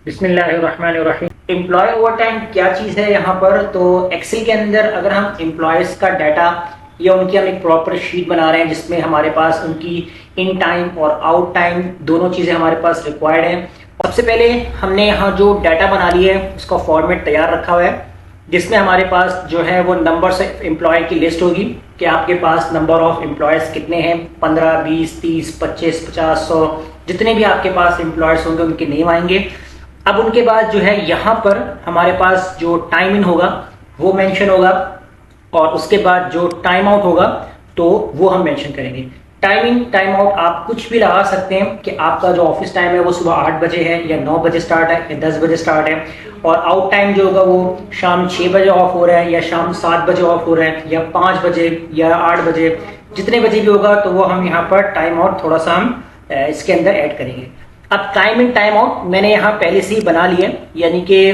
बिस्मिल्लाहिर्रहमानिर्रहीम। Employ over time क्या चीज़ है यहाँ पर। तो एक्सेल के अंदर अगर हम एम्प्लॉयज़ का डाटा या उनकी हम एक प्रॉपर शीट बना रहे हैं जिसमें हमारे पास उनकी इन टाइम और आउट टाइम दोनों चीज़ें हमारे पास रिक्वायर्ड हैं। सबसे पहले हमने यहाँ जो डाटा बना लिया है उसका फॉर्मेट तैयार रखा हुआ है जिसमें हमारे पास जो है वो नंबर से एम्प्लॉय की लिस्ट होगी कि आपके पास नंबर ऑफ एम्प्लॉयज़ कितने हैं, 15, 20, 30, 25, 50, 100 जितने भी आपके पास एम्प्लॉयज़ होंगे उनके नेम आएंगे। अब उनके बाद जो है यहाँ पर हमारे पास जो टाइम इन होगा वो मेंशन होगा और उसके बाद जो टाइम आउट होगा तो वो हम मेंशन करेंगे। टाइम इन टाइम आउट आप कुछ भी लगा सकते हैं कि आपका जो ऑफिस टाइम है वो सुबह 8 बजे है या 9 बजे स्टार्ट है या 10 बजे स्टार्ट है, और आउट टाइम जो होगा वो शाम 6 बजे ऑफ हो रहा है या शाम 7 बजे ऑफ हो रहा है या 5 बजे या 8 बजे, जितने बजे भी होगा तो वो हम यहाँ पर टाइम आउट थोड़ा सा हम इसके अंदर ऐड करेंगे। अब टाइम इन टाइम आउट मैंने यहाँ पहले से ही बना लिया है, यानी कि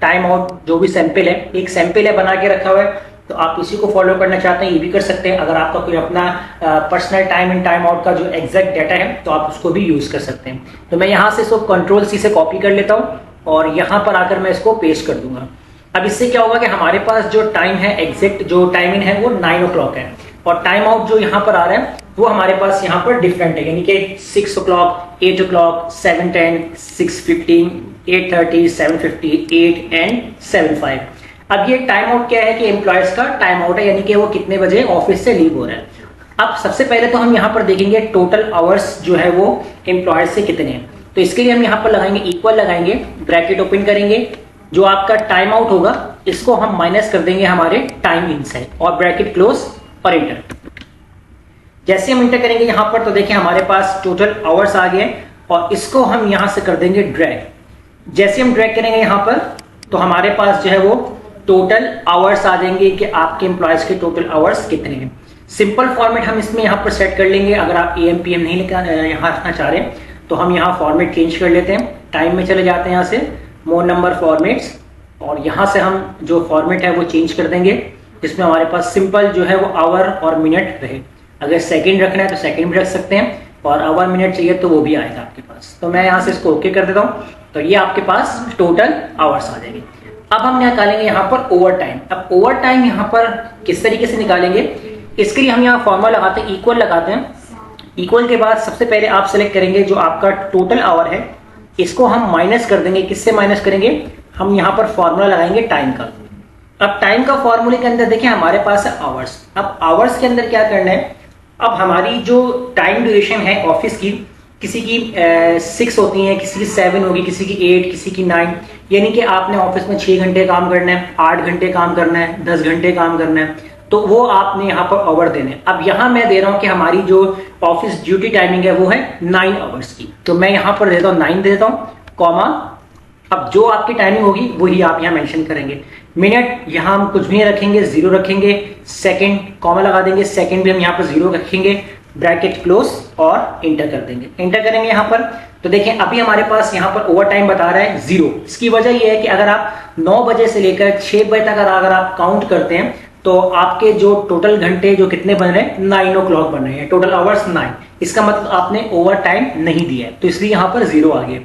टाइम आउट जो भी सैंपल है एक सैंपल है बना के रखा हुआ है, तो आप इसी को फॉलो करना चाहते हैं ये भी कर सकते हैं। अगर आपका कोई अपना personal time in time out का जो एग्जैक्ट डाटा है तो आप उसको भी यूज कर सकते हैं। तो मैं यहाँ से इसको कंट्रोल सी से कॉपी कर लेता हूँ और यहाँ पर आकर मैं इसको पेस्ट कर दूंगा। अब इससे क्या होगा कि हमारे पास जो टाइम है एग्जैक्ट जो टाइम इन है वो 9 o'clock है और टाइम आउट जो यहाँ पर आ रहा है वो हमारे पास यहाँ पर डिफरेंट है, यानी कि 6 o'clock, 8 o'clock, 7:10, 6:15, 8:30, 7:50, 8 and 7:05। अब ये टाइम आउट क्या है कि एम्प्लॉयज का टाइम आउट है, यानी कि वो कितने बजे ऑफिस से लीव हो रहा है। अब सबसे पहले तो हम यहाँ पर देखेंगे टोटल आवर्स जो है वो एम्प्लॉयज से कितने हैं, तो इसके लिए हम यहाँ पर लगाएंगे इक्वल, लगाएंगे ब्रैकेट ओपन करेंगे, जो आपका टाइम आउट होगा इसको हम माइनस कर देंगे हमारे टाइम इन से और ब्रैकेट क्लोज और इंटर। जैसे हम इंटर करेंगे यहाँ पर तो देखिए हमारे पास टोटल आवर्स आ गए और इसको हम यहाँ से कर देंगे ड्रैग। जैसे हम ड्रैग करेंगे यहाँ पर तो हमारे पास जो है वो टोटल आवर्स आ जाएंगे कि आपके एम्प्लॉयज के टोटल आवर्स कितने हैं। सिंपल फॉर्मेट हम इसमें यहाँ पर सेट कर लेंगे। अगर आप AM PM नहीं यहाँ रखना चाह रहे तो हम यहाँ फॉर्मेट चेंज कर लेते हैं, टाइम में चले जाते हैं यहाँ से मोर नंबर फॉर्मेट्स और यहाँ से हम जो फॉर्मेट है वो चेंज कर देंगे जिसमें हमारे पास सिंपल जो है वो आवर और मिनट रहे। अगर सेकंड रखना है तो सेकंड भी रख सकते हैं और आवर मिनट चाहिए तो वो भी आएगा आपके पास। तो मैं यहाँ से इसको ओके कर देता हूँ, तो ये आपके पास टोटल आवर्स आ जाएंगे। अब हम निकालेंगे यहाँ पर ओवर टाइम। अब ओवर टाइम यहाँ पर किस तरीके से निकालेंगे, इसके लिए हम यहाँ फॉर्मूला लगाते हैं, इक्वल लगाते हैं। इक्वल के बाद सबसे पहले आप सेलेक्ट करेंगे जो आपका टोटल आवर है, इसको हम माइनस कर देंगे। किससे माइनस करेंगे, हम यहाँ पर फॉर्मूला लगाएंगे टाइम का। अब टाइम का फॉर्मूले के अंदर देखिए हमारे पास है आवर्स। अब आवर्स के अंदर क्या करना है, अब हमारी जो टाइम ड्यूरेशन है ऑफिस की, किसी की 6 होती है, किसी की 7 होगी, किसी की 8, किसी की 9, यानी कि आपने ऑफिस में 6 घंटे काम करना है, 8 घंटे काम करना है, 10 घंटे काम करना है, तो वो आपने यहाँ पर ओवर देने। अब यहाँ मैं दे रहा हूँ कि हमारी जो ऑफिस ड्यूटी टाइमिंग है वो है 9 आवर्स की, तो मैं यहाँ पर देता हूँ 9 देता हूँ कॉमा। अब जो आपकी टाइमिंग होगी वही आप यहाँ मेंशन करेंगे। मिनट यहाँ हम कुछ भी नहीं रखेंगे, 0 रखेंगे। सेकंड कॉमा लगा देंगे, सेकंड भी हम यहाँ पर 0 रखेंगे, ब्रैकेट क्लोज और इंटर कर देंगे। इंटर करेंगे यहाँ पर तो देखें अभी हमारे पास यहाँ पर ओवर टाइम बता रहा है 0। इसकी वजह यह है कि अगर आप 9 बजे से लेकर 6 बजे तक अगर आप काउंट करते हैं तो आपके जो टोटल घंटे जो कितने बन रहे हैं 9 o'clock बन रहे हैं, टोटल आवर्स 9। इसका मतलब आपने ओवर टाइम नहीं दिया है, तो इसलिए यहाँ पर 0 आ गया।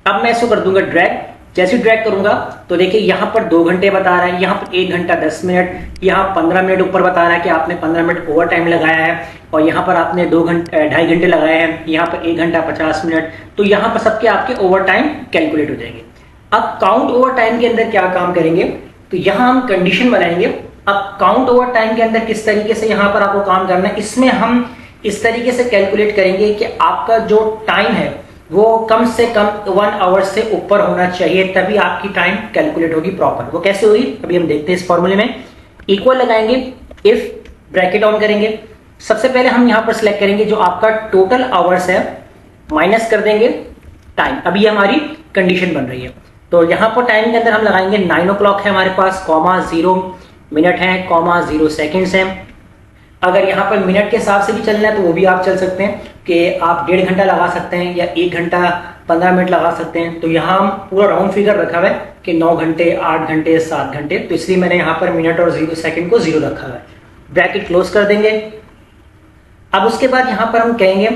अब मैं इसको कर दूंगा ड्रैग। जैसे ड्रैग करूंगा तो देखिए यहाँ पर 2 घंटे बता रहा है, यहाँ पर 1 घंटा 10 मिनट, यहाँ 15 मिनट ऊपर बता रहा है कि आपने 15 मिनट ओवर टाइम लगाया है, और यहाँ पर आपने 2.5 घंटे लगाए हैं, यहाँ पर 1 घंटा 50 मिनट, तो यहाँ पर सबके आपके ओवर टाइम कैलकुलेट हो जाएंगे। अब काउंट ओवर टाइम के अंदर क्या काम करेंगे, तो यहाँ हम कंडीशन बनाएंगे। अब काउंट ओवर टाइम के अंदर किस तरीके से यहाँ पर आपको काम करना है, इसमें हम इस तरीके से कैलकुलेट करेंगे कि आपका जो टाइम है वो कम से कम 1 आवर से ऊपर होना चाहिए, तभी आपकी टाइम कैलकुलेट होगी प्रॉपर। वो कैसे होगी अभी हम देखते हैं इस फॉर्मूले में। इक्वल लगाएंगे, इफ ब्रैकेट ऑन करेंगे, सबसे पहले हम यहाँ पर सिलेक्ट करेंगे जो आपका टोटल आवर्स है, माइनस कर देंगे टाइम। अभी हमारी कंडीशन बन रही है, तो यहाँ पर टाइम के अंदर हम लगाएंगे 9 o'clock है हमारे पास, कॉमा 0 मिनट है, कॉमा 0 सेकेंड्स है। अगर यहाँ पर मिनट के हिसाब से भी चलना है तो वो भी आप चल सकते हैं कि आप 1.5 घंटा लगा सकते हैं या 1 घंटा 15 मिनट लगा सकते हैं। तो यहाँ हम पूरा राउंड फिगर रखा हुआ है कि 9 घंटे, 8 घंटे, 7 घंटे, तो इसलिए मैंने यहाँ पर मिनट और 0 सेकंड को 0 रखा हुआ है। ब्रैकेट क्लोज कर देंगे। अब उसके बाद यहाँ पर हम कहेंगे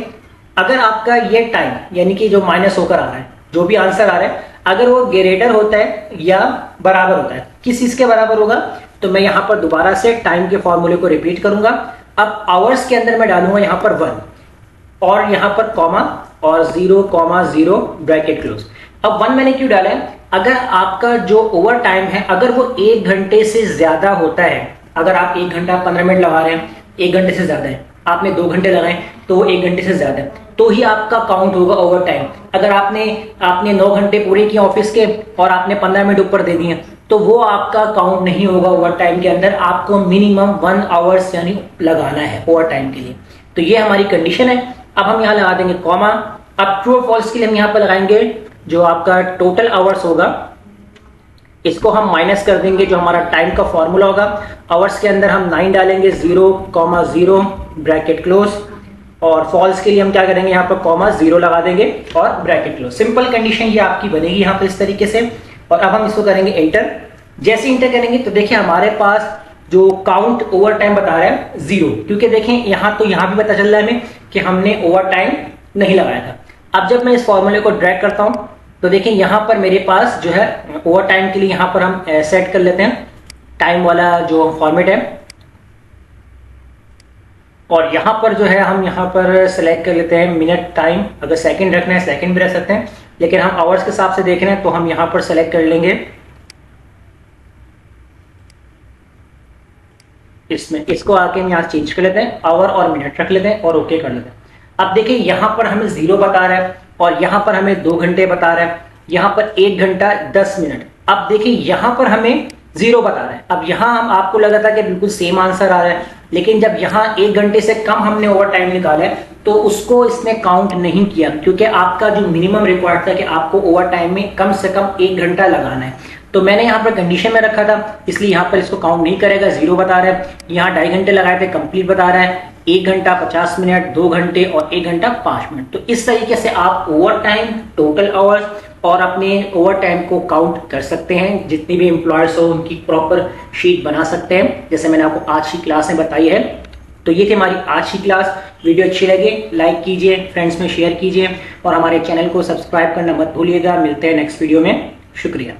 अगर आपका ये टाइम यानी कि जो माइनस होकर आ रहा है, जो भी आंसर आ रहा है, अगर वो ग्रेटर होता है या बराबर होता है, किस चीज के बराबर होगा, तो मैं यहाँ पर दोबारा से टाइम के फॉर्मूले को रिपीट करूंगा। अब आवर्स के अंदर मैं डालूंगा यहाँ पर 1 और यहाँ पर कॉमा और 0,0 ब्रैकेट क्लोज। अब 1 मैंने क्यों डाला है, अगर आपका जो ओवर टाइम है अगर वो 1 घंटे से ज्यादा होता है, अगर आप 1 घंटा 15 मिनट लगा रहे हैं, 1 घंटे से ज्यादा है, आपने 2 घंटे लगाए तो वो 1 घंटे से ज्यादा है, तो ही आपका काउंट होगा ओवर टाइम। अगर आपने 9 घंटे पूरे किए ऑफिस के और आपने 15 मिनट ऊपर दे दिए तो वो आपका काउंट नहीं होगा ओवर टाइम के अंदर। आपको मिनिमम 1 आवर्स यानी लगाना है ओवर टाइम के लिए। तो ये हमारी कंडीशन है। अब हम यहाँ लगा देंगे कॉमा। अब ट्रू और फॉल्स के लिए हम यहाँ पर लगाएंगे जो आपका टोटल आवर्स होगा, इसको हम माइनस कर देंगे जो हमारा टाइम का फॉर्मूला होगा। आवर्स के अंदर हम 9 डालेंगे, 0,0 ब्रैकेट क्लोज। और फॉल्स के लिए हम क्या करेंगे, यहाँ पर कॉमा 0 लगा देंगे और ब्रैकेट क्लोज। सिंपल कंडीशन ये आपकी बनेगी यहाँ पर इस तरीके से। और अब हम इसको करेंगे एंटर। जैसे इंटर करेंगे तो देखिए हमारे पास जो काउंट ओवर टाइम बता रहा है 0, क्योंकि देखें यहाँ तो यहाँ भी पता चल रहा है हमें कि हमने ओवर टाइम नहीं लगाया था। अब जब मैं इस फॉर्मूले को ड्रैग करता हूं तो देखें यहाँ पर मेरे पास जो है ओवर टाइम के लिए यहाँ पर हम सेट कर लेते हैं टाइम वाला जो फॉर्मेट है, और यहाँ पर जो है हम यहाँ पर सेलेक्ट कर लेते हैं मिनट टाइम। अगर सेकंड रखना है सेकंड भी रख सकते हैं, लेकिन हम आवर्स के हिसाब से देख रहे हैं तो हम यहाँ पर सेलेक्ट कर लेंगे इसमें, इसको आके हम यहाँ चेंज कर लेते हैं, आवर और मिनट रख लेते हैं और ओके कर लेते हैं। अब देखिए यहाँ पर हमें 0 बता रहा है और यहाँ पर हमें 2 घंटे बता रहा है, यहाँ पर 1 घंटा 10 मिनट। अब देखिए यहाँ पर हमें 0 बता रहा है। अब यहाँ हम आपको लगा था कि बिल्कुल सेम आंसर आ रहा है, लेकिन जब यहाँ 1 घंटे से कम हमने ओवर टाइम निकाला है तो उसको इसने काउंट नहीं किया, क्योंकि आपका जो मिनिमम रिक्वायर्ड था कि आपको ओवर टाइम में कम से कम 1 घंटा लगाना है। तो मैंने यहाँ पर कंडीशन में रखा था, इसलिए यहाँ पर इसको काउंट नहीं करेगा, 0 बता रहा है। यहाँ 2.5 घंटे लगाए थे, कंप्लीट बता रहा है। 1 घंटा 50 मिनट, 2 घंटे और 1 घंटा 5 मिनट। तो इस तरीके से आप ओवर टाइम, टोटल आवर्स और अपने ओवर टाइम को काउंट कर सकते हैं। जितने भी एम्प्लॉयर्स हो उनकी प्रॉपर शीट बना सकते हैं, जैसे मैंने आपको आज की क्लास में बताई है। तो ये थी हमारी आज की क्लास। वीडियो अच्छी लगे लाइक कीजिए, फ्रेंड्स में शेयर कीजिए और हमारे चैनल को सब्सक्राइब करना मत भूलिएगा। मिलते हैं नेक्स्ट वीडियो में। शुक्रिया।